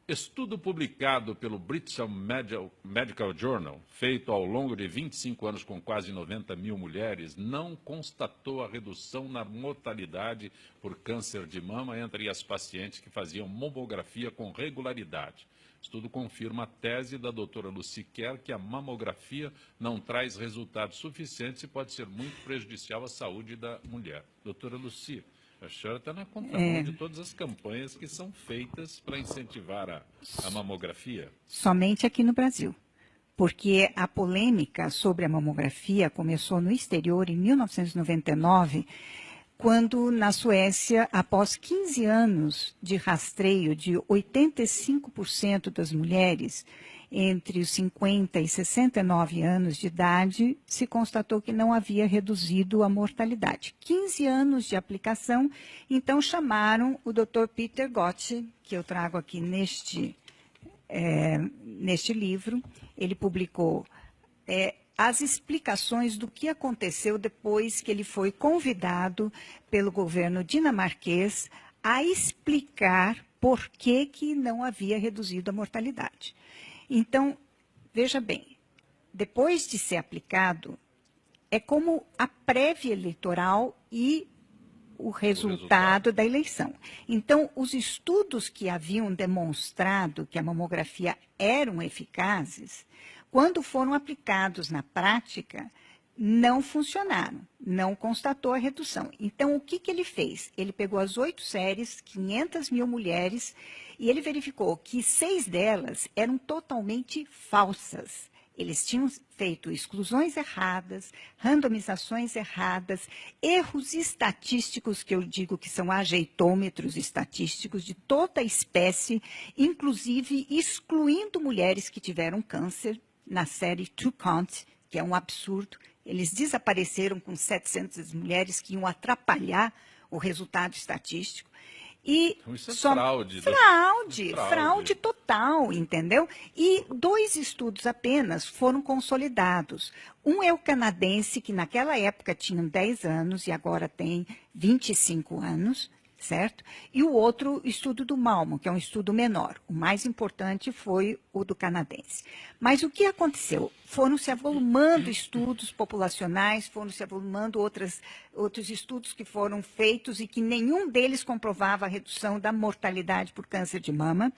Estudo publicado pelo British Medical Journal, feito ao longo de 25 anos com quase 90 mil mulheres, não constatou a redução na mortalidade por câncer de mama entre as pacientes que faziam mamografia com regularidade. O estudo confirma a tese da doutora Lucy Kerr que a mamografia não traz resultados suficientes e pode ser muito prejudicial à saúde da mulher. Doutora Lucy, a senhora está na contramão de todas as campanhas que são feitas para incentivar a mamografia. Somente aqui no Brasil, porque a polêmica sobre a mamografia começou no exterior em 1999, quando na Suécia, após 15 anos de rastreio de 85% das mulheres entre os 50 e 69 anos de idade, se constatou que não havia reduzido a mortalidade. 15 anos de aplicação, então chamaram o Dr. Peter Gotch, que eu trago aqui neste livro. Ele publicou as explicações do que aconteceu depois que ele foi convidado pelo governo dinamarquês a explicar por que não havia reduzido a mortalidade. Então, veja bem, depois de ser aplicado, é como a prévia eleitoral e o resultado da eleição. Então, os estudos que haviam demonstrado que a mamografia eram eficazes, quando foram aplicados na prática, não funcionaram, não constatou a redução. Então, o que ele fez? Ele pegou as 8 séries, 500 mil mulheres, e ele verificou que 6 delas eram totalmente falsas. Eles tinham feito exclusões erradas, randomizações erradas, erros estatísticos, que eu digo que são ajeitômetros estatísticos de toda a espécie, inclusive excluindo mulheres que tiveram câncer na série To Count, que é um absurdo. Eles desapareceram com 700 mulheres que iam atrapalhar o resultado estatístico. E então isso é fraude total, entendeu? E 2 estudos apenas foram consolidados. Um é o canadense, que naquela época tinha 10 anos e agora tem 25 anos, certo? E o outro, estudo do Malmo, que é um estudo menor. O mais importante foi o do canadense. Mas o que aconteceu? Foram se avolumando estudos populacionais, foram se avolumando outros estudos que foram feitos e que nenhum deles comprovava a redução da mortalidade por câncer de mama.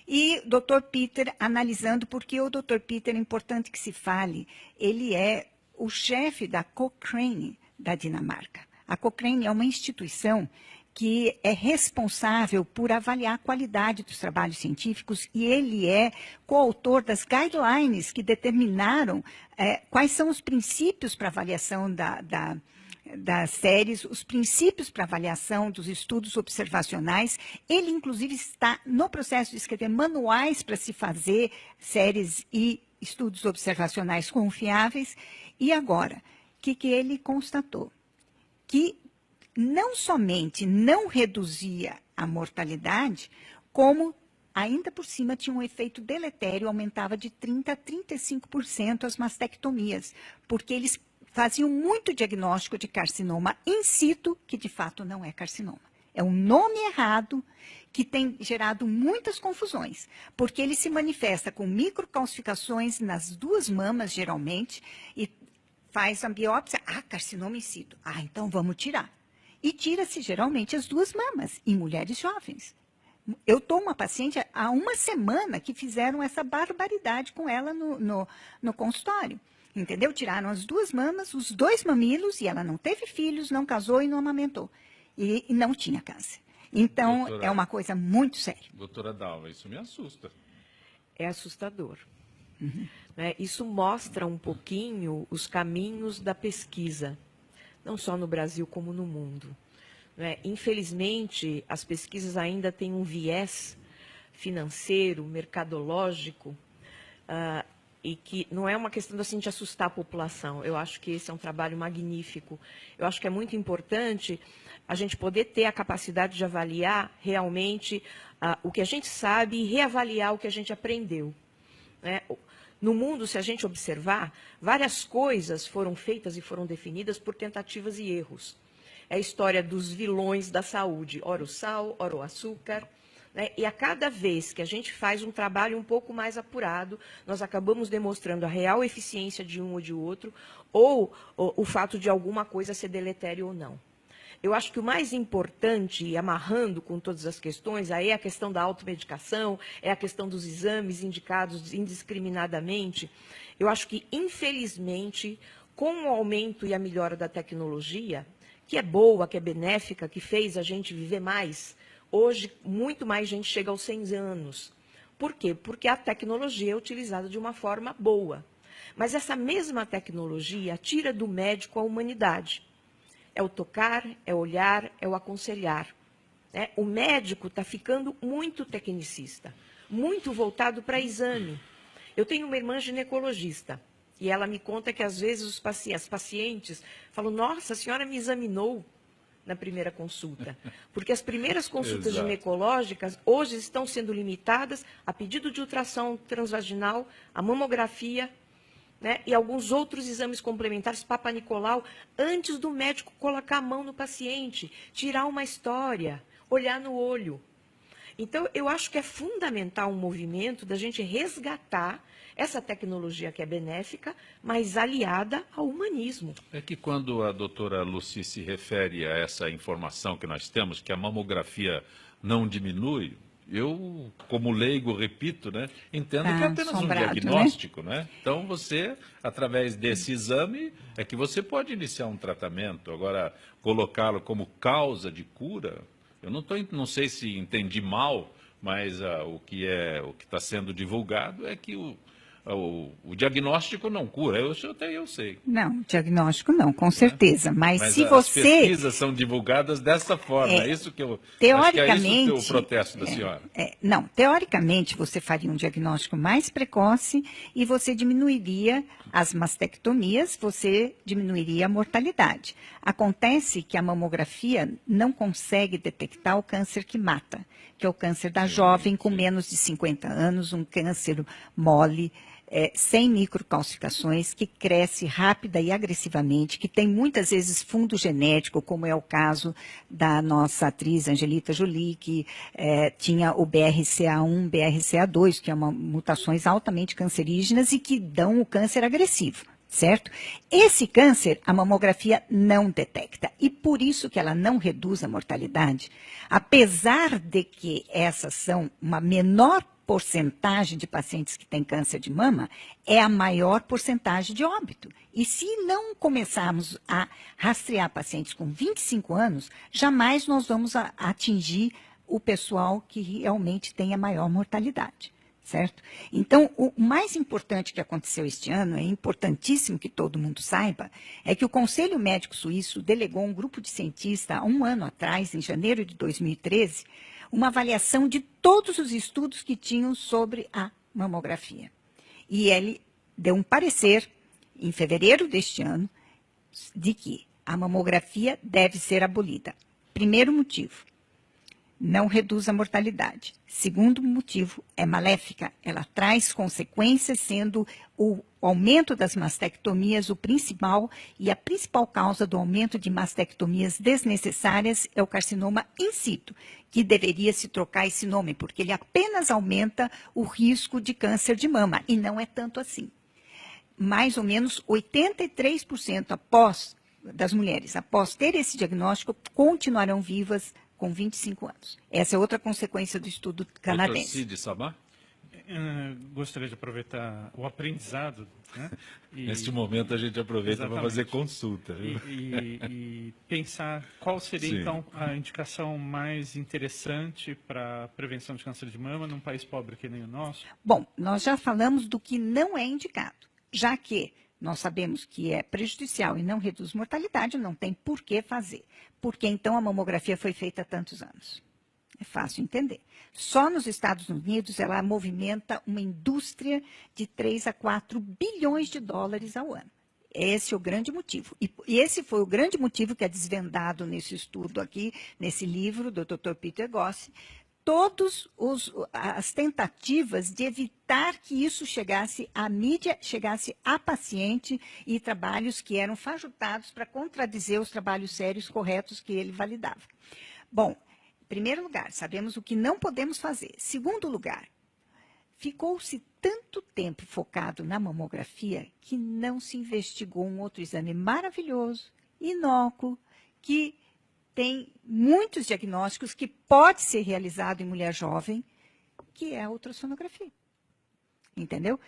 E o Dr. Peter analisando, porque o Dr. Peter, é importante que se fale, ele é o chefe da Cochrane da Dinamarca. A Cochrane é uma instituição que é responsável por avaliar a qualidade dos trabalhos científicos, e ele é coautor das guidelines que determinaram quais são os princípios para avaliação das séries, os princípios para avaliação dos estudos observacionais. Ele, inclusive, está no processo de escrever manuais para se fazer séries e estudos observacionais confiáveis. E agora, o que ele constatou? Que não somente não reduzia a mortalidade, como ainda por cima tinha um efeito deletério, aumentava de 30% a 35% as mastectomias, porque eles faziam muito diagnóstico de carcinoma in situ, que de fato não é carcinoma. É um nome errado que tem gerado muitas confusões, porque ele se manifesta com microcalcificações nas 2 mamas, geralmente, e faz a biópsia, carcinoma in situ. Então vamos tirar. E tira-se geralmente as 2 mamas, em mulheres jovens. Eu estou uma paciente há 1 semana que fizeram essa barbaridade com ela no consultório. Entendeu? Tiraram as 2 mamas, os 2 mamilos, e ela não teve filhos, não casou e não amamentou. E não tinha câncer. Então, doutora, é uma coisa muito séria. Doutora Dalva, isso me assusta. É assustador. Né? Isso mostra um pouquinho os caminhos da pesquisa, não só no Brasil como no mundo. Né? Infelizmente, as pesquisas ainda têm um viés financeiro, mercadológico, e que não é uma questão assim, de assustar a população. Eu acho que esse é um trabalho magnífico. Eu acho que é muito importante a gente poder ter a capacidade de avaliar realmente o que a gente sabe e reavaliar o que a gente aprendeu. Né? No mundo, se a gente observar, várias coisas foram feitas e foram definidas por tentativas e erros. É a história dos vilões da saúde, ora o sal, ora o açúcar, né? E a cada vez que a gente faz um trabalho um pouco mais apurado, nós acabamos demonstrando a real eficiência de um ou de outro, ou o fato de alguma coisa ser deletério ou não. Eu acho que o mais importante, e amarrando com todas as questões, aí é a questão da automedicação, é a questão dos exames indicados indiscriminadamente. Eu acho que, infelizmente, com o aumento e a melhora da tecnologia, que é boa, que é benéfica, que fez a gente viver mais, hoje muito mais gente chega aos 100 anos. Por quê? Porque a tecnologia é utilizada de uma forma boa. Mas essa mesma tecnologia tira do médico a humanidade. É o tocar, é o olhar, é o aconselhar. Né? O médico está ficando muito tecnicista, muito voltado para exame. Eu tenho uma irmã ginecologista, e ela me conta que, às vezes, as pacientes falam, nossa, a senhora me examinou na primeira consulta. Porque as primeiras consultas ginecológicas hoje estão sendo limitadas a pedido de ultrassom transvaginal, a mamografia, né, e alguns outros exames complementares, Papa Nicolau, antes do médico colocar a mão no paciente, tirar uma história, olhar no olho. Então, eu acho que é fundamental um movimento da gente resgatar essa tecnologia que é benéfica, mas aliada ao humanismo. É que quando a doutora Lucy se refere a essa informação que nós temos, que a mamografia não diminui, eu, como leigo, repito, né, entendo que é apenas um diagnóstico, né? Então, você, através desse exame, é que você pode iniciar um tratamento. Agora, colocá-lo como causa de cura, eu não sei se entendi mal, mas o que está sendo divulgado é que o diagnóstico não cura, até eu sei. Não, diagnóstico não, com certeza. Mas se as você... pesquisas são divulgadas dessa forma, é isso que eu... Teoricamente... Acho que é isso o protesto da senhora. Não, teoricamente você faria um diagnóstico mais precoce e você diminuiria as mastectomias, você diminuiria a mortalidade. Acontece que a mamografia não consegue detectar o câncer que mata, que é o câncer da jovem com menos de 50 anos, um câncer mole, sem microcalcificações, que cresce rápida e agressivamente, que tem muitas vezes fundo genético, como é o caso da nossa atriz Angelita Jolie, que tinha o BRCA1, BRCA2, que são mutações altamente cancerígenas e que dão o câncer agressivo. Certo? Esse câncer a mamografia não detecta e por isso que ela não reduz a mortalidade, apesar de que essas são uma menor porcentagem de pacientes que têm câncer de mama, é a maior porcentagem de óbito. E se não começarmos a rastrear pacientes com 25 anos, jamais nós vamos atingir o pessoal que realmente tem a maior mortalidade. Certo? Então, o mais importante que aconteceu este ano, é importantíssimo que todo mundo saiba, é que o Conselho Médico Suíço delegou um grupo de cientistas, há um ano atrás, em janeiro de 2013, uma avaliação de todos os estudos que tinham sobre a mamografia. E ele deu um parecer, em fevereiro deste ano, de que a mamografia deve ser abolida. Primeiro motivo, não reduz a mortalidade. Segundo motivo, é maléfica. Ela traz consequências, sendo o aumento das mastectomias o principal, e a principal causa do aumento de mastectomias desnecessárias é o carcinoma in situ, que deveria se trocar esse nome, porque ele apenas aumenta o risco de câncer de mama, e não é tanto assim. Mais ou menos 83% das mulheres, após ter esse diagnóstico, continuarão vivas com 25 anos. Essa é outra consequência do estudo canadense. Dr. Cid Sabá? Gostaria de aproveitar o aprendizado. Né? Neste momento a gente aproveita para fazer consulta. E pensar qual seria, então, a indicação mais interessante para a prevenção de câncer de mama num país pobre que nem o nosso? Bom, nós já falamos do que não é indicado, já que nós sabemos que é prejudicial e não reduz mortalidade, não tem por que fazer. Porque então a mamografia foi feita há tantos anos. É fácil entender. Só nos Estados Unidos ela movimenta uma indústria de 3 a 4 bilhões de dólares ao ano. Esse é o grande motivo. E esse foi o grande motivo que é desvendado nesse estudo aqui, nesse livro do Dr. Peter Gossi, todas as tentativas de evitar que isso chegasse à mídia, chegasse a paciente, e trabalhos que eram fajutados para contradizer os trabalhos sérios, corretos, que ele validava. Bom, primeiro lugar, sabemos o que não podemos fazer. Segundo lugar, ficou-se tanto tempo focado na mamografia que não se investigou um outro exame maravilhoso, inócuo, que tem muitos diagnósticos que pode ser realizado em mulher jovem, que é a ultrassonografia. Entendeu?